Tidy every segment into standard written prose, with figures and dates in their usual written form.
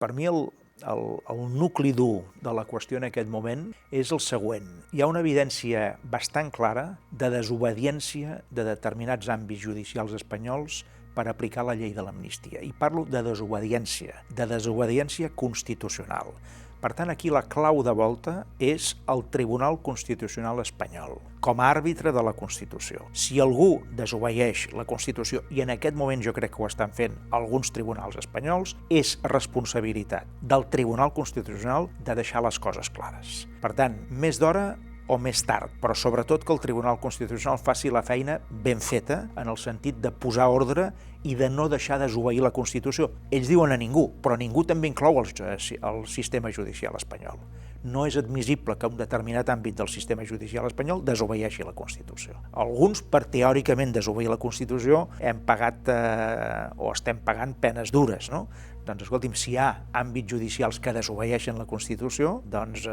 Per mi el nucli dur de la qüestió en aquest moment és el següent. Hi ha una evidència bastant clara de desobediència de determinats àmbits judicials espanyols per aplicar la llei de l'amnistia. I parlo de desobediència constitucional. Per tant, aquí la clau de volta és el Tribunal Constitucional espanyol, com a àrbitre de la Constitució. Si algú desobeeix la Constitució, i en aquest moment jo crec que ho estan fent alguns tribunals espanyols, és responsabilitat del Tribunal Constitucional de deixar les coses clares. Per tant, més d'hora o més tard, però sobretot que el Tribunal Constitucional faci la feina ben feta en el sentit de posar ordre i de no deixar desobeir la Constitució. Ells diuen a ningú, però ningú també inclou el sistema judicial espanyol. No és admissible que un determinat àmbit del sistema judicial espanyol desobeeixi la Constitució. Alguns, per teòricament desobeir la Constitució, hem pagat o estem pagant penes dures, no? Doncs escolti'm, si hi ha àmbits judicials que desobeeixen la Constitució, doncs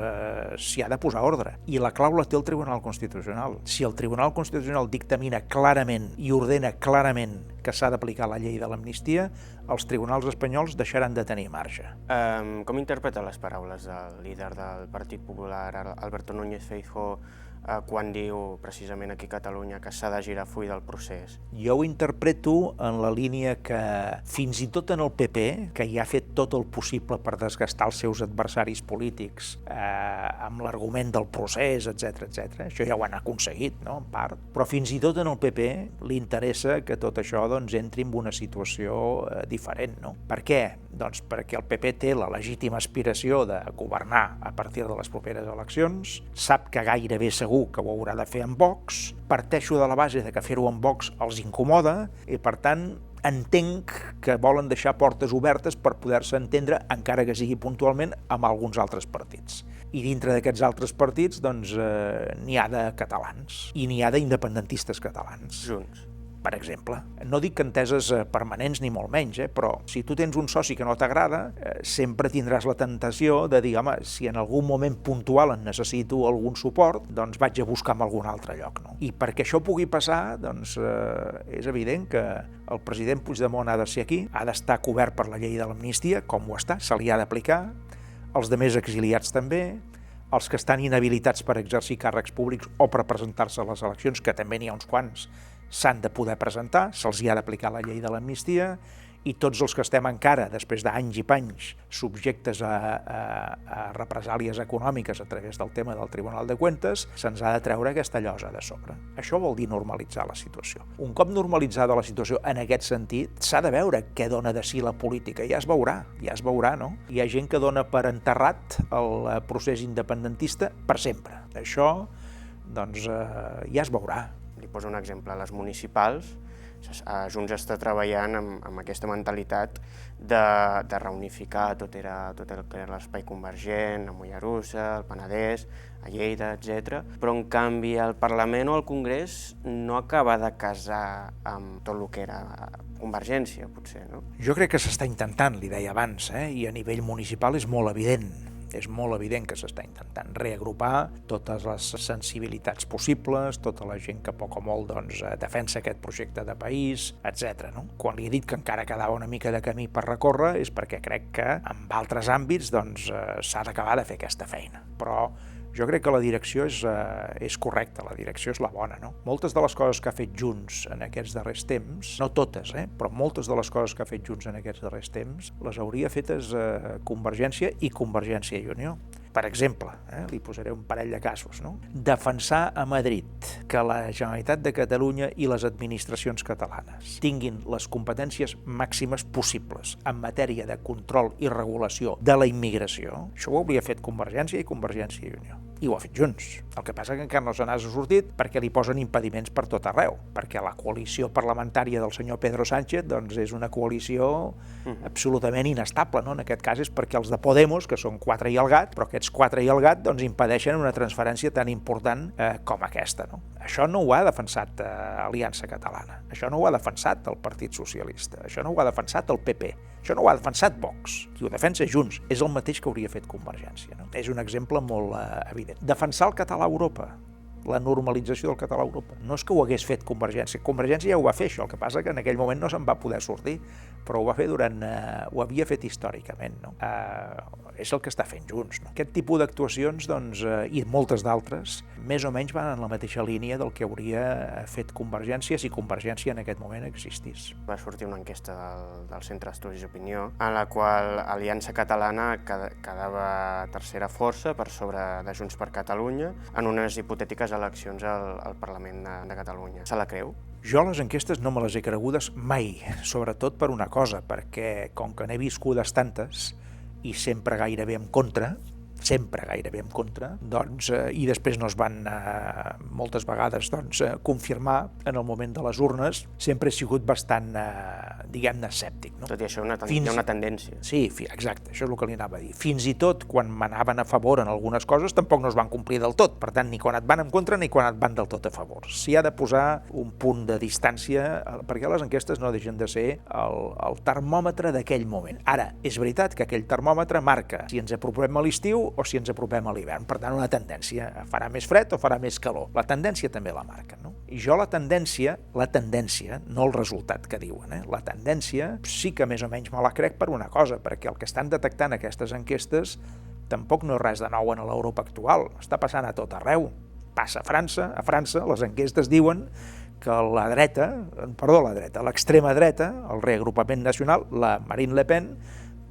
s'hi ha de posar ordre. I la clau la té el Tribunal Constitucional. Si el Tribunal Constitucional dictamina clarament i ordena clarament que s'ha d'aplicar la llei de l'amnistia, els tribunals espanyols deixaran de tenir marge. Com interpreta les paraules del líder del Partit Popular, Alberto Núñez Feijóo, quan diu precisament aquí a Catalunya que s'ha de girar full del procés? Jo ho interpreto en la línia que fins i tot en el PP, que ja ha fet tot el possible per desgastar els seus adversaris polítics amb l'argument del procés, etc, això ja ho han aconseguit, no?, en part, però fins i tot en el PP li interessa que tot això entri en una situació diferent, no? Per què? Doncs perquè el PP té la legítima aspiració de governar a partir de les properes eleccions, sap que gairebé segur que ho haurà de fer amb Vox, parteixo de la base de que fer-ho amb Vox els incomoda i, per tant, entenc que volen deixar portes obertes per poder-se entendre, encara que sigui puntualment, amb alguns altres partits. I dintre d'aquests altres partits, doncs, n'hi ha de catalans i n'hi ha d'independentistes catalans. Junts. Per exemple. No dic que enteses permanents ni molt menys, però si tu tens un soci que no t'agrada, sempre tindràs la tentació de dir, home, si en algun moment puntual en necessito algun suport, doncs vaig a buscar en algun altre lloc, no? I perquè això pugui passar, doncs és evident que el president Puigdemont ha de ser aquí, ha d'estar cobert per la llei de l'amnistia, com ho està, se li ha d'aplicar, els demés exiliats també, els que estan inhabilitats per exercir càrrecs públics o per presentar-se a les eleccions, que també n'hi ha uns quants, s'han de poder presentar, se'ls hi ha d'aplicar la llei de l'amnistia, i tots els que estem encara, després d'anys i panys, subjectes a represàlies econòmiques a través del tema del Tribunal de Cuentas, se'ns ha de treure aquesta llosa de sobre. Això vol dir normalitzar la situació. Un cop normalitzada la situació en aquest sentit, s'ha de veure què dona de si la política. Ja es veurà, no? Hi ha gent que dona per enterrat el procés independentista per sempre. Això, doncs, ja es veurà. Li poso un exemple. Les municipals, Junts està treballant amb aquesta mentalitat de reunificar tot el que era l'espai convergent, a Mollerussa, al Penedès, a Lleida, etc. Però, en canvi, el Parlament o el Congrés no acaba de casar amb tot el que era Convergència, potser, no? Jo crec que s'està intentant, li deia abans, i a nivell municipal és molt evident. És molt evident que s'està intentant reagrupar totes les sensibilitats possibles, tota la gent que poc o molt defensa aquest projecte de país, etc. No? Quan li he dit que encara quedava una mica de camí per recórrer és perquè crec que en altres àmbits s'ha d'acabar de fer aquesta feina. Però jo crec que la direcció és correcta, la direcció és la bona, no? Moltes de les coses que ha fet Junts en aquests darrers temps, no totes, però moltes de les coses que ha fet Junts en aquests darrers temps les hauria fetes Convergència i Convergència i Unió. Per exemple, li posaré un parell de casos, no? Defensar a Madrid que la Generalitat de Catalunya i les administracions catalanes tinguin les competències màximes possibles en matèria de control i regulació de la immigració, això ho hauria fet Convergència i Convergència i Unió. I ho ha fet Junts. El que passa que encara no se n'ha sortit perquè li posen impediments per tot arreu, perquè la coalició parlamentària del senyor Pedro Sánchez és una coalició absolutament inestable, no? En aquest cas és perquè els de Podemos, que són 4 i el gat, però aquests 4 i el gat impedeixen una transferència tan important com aquesta, no? Això no ho ha defensat Aliança Catalana, això no ho ha defensat el Partit Socialista, això no ho ha defensat el PP, això no ho ha defensat Vox, qui ho defensa Junts, és el mateix que hauria fet Convergència, no? És un exemple molt evident. Defensar el català a Europa. la normalització del català a Europa. No és que ho hagués fet Convergència. Convergència ja ho va fer, això. El que passa que en aquell moment no se'n va poder sortir, però ho va fer ho havia fet històricament. No? És el que està fent Junts. No? Aquest tipus d'actuacions, doncs, i moltes d'altres, més o menys van en la mateixa línia del que hauria fet Convergència si Convergència en aquest moment existís. Va sortir una enquesta del Centre d'Estudis d'Opinió en la qual Aliança Catalana quedava tercera força per sobre de Junts per Catalunya en unes hipotètiques eleccions al Parlament de Catalunya. Se la creu? Jo les enquestes no me les he cregudes mai, sobretot per una cosa, perquè com que n'he viscudes tantes i sempre gairebé en contra, doncs, i després no es van moltes vegades confirmar en el moment de les urnes, sempre he sigut bastant, diguem-ne, escèptic. No? Tot i això hi ha una tendència. Sí, exacte, això és el que li anava a dir. Fins i tot quan m'anaven a favor en algunes coses tampoc no es van complir del tot, per tant, ni quan et van en contra ni quan et van del tot a favor. S'hi ha de posar un punt de distància, perquè les enquestes no deixen de ser el termòmetre d'aquell moment. Ara, és veritat que aquell termòmetre marca si ens apropem a l'estiu o si ens apropem a l'hivern. Per tant, una tendència. Farà més fred o farà més calor. La tendència també la marca, no? I jo la tendència, no el resultat que diuen, la tendència sí que més o menys me la crec per una cosa, perquè el que estan detectant aquestes enquestes tampoc no és res de nou en l'Europa actual. Està passant a tot arreu. Passa a França. A França les enquestes diuen que l'extrema dreta, el reagrupament nacional, la Marine Le Pen,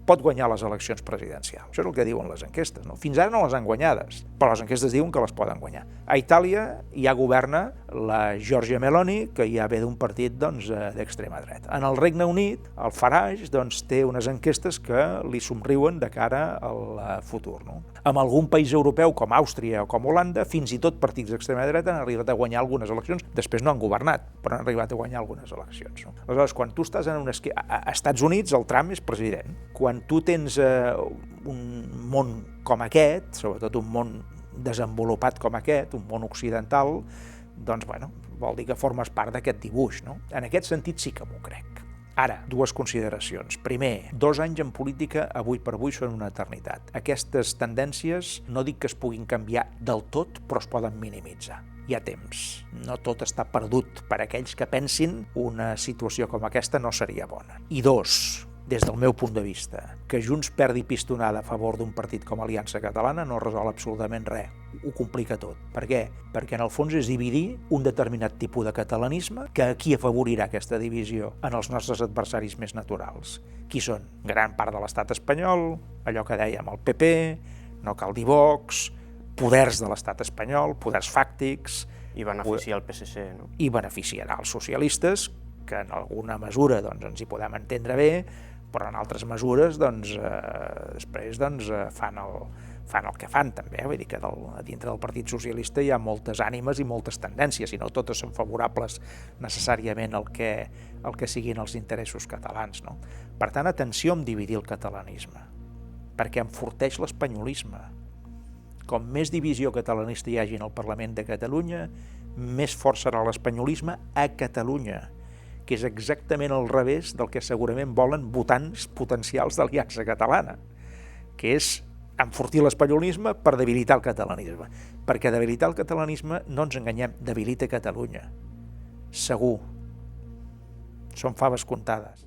pot guanyar les eleccions presidencials. Això és el que diuen les enquestes. No? Fins ara no les han guanyades, però les enquestes diuen que les poden guanyar. A Itàlia ja governa la Giorgia Meloni, que ja ve d'un partit d'extrema dreta. En el Regne Unit, el Farage té unes enquestes que li somriuen de cara al futur. No? En algun país europeu, com Àustria o com Holanda, fins i tot partits d'extrema dreta han arribat a guanyar algunes eleccions. Després no han governat, però han arribat a guanyar algunes eleccions. No? Aleshores, quan tu estàs en a Estats Units, el Trump és president. Quan tu tens un món com aquest, sobretot un món desenvolupat com aquest, un món occidental, doncs, vol dir que formes part d'aquest dibuix, no? En aquest sentit sí que m'ho crec. Ara, dues consideracions. Primer, 2 anys en política, avui per avui, són una eternitat. Aquestes tendències no dic que es puguin canviar del tot, però es poden minimitzar. Hi ha temps. No tot està perdut. Per aquells que pensin una situació com aquesta no seria bona. I 2, des del meu punt de vista, que Junts perdi pistonada a favor d'un partit com Aliança Catalana no resol absolutament res, ho complica tot. Per què? Perquè en el fons és dividir un determinat tipus de catalanisme que aquí afavorirà aquesta divisió en els nostres adversaris més naturals. Qui són? Gran part de l'estat espanyol, allò que dèiem el PP, no cal dir Vox, poders de l'estat espanyol, poders fàctics. I beneficiar el PSC, no? I beneficiarà els socialistes, que en alguna mesura ens hi podem entendre bé, però en altres mesures després fan el que fan també. Vull dir que dintre del Partit Socialista hi ha moltes ànimes i moltes tendències, i no totes són favorables necessàriament al que siguin els interessos catalans. No? Per tant, atenció amb dividir el catalanisme, perquè enforteix l'espanyolisme. Com més divisió catalanista hi hagi en el Parlament de Catalunya, més fort serà l'espanyolisme a Catalunya, que és exactament al revés del que segurament volen votants potencials d'Aliança Catalana, que és enfortir l'espanyolisme per debilitar el catalanisme. Perquè debilitar el catalanisme, no ens enganyem, debilita Catalunya. Segur. Són faves comptades.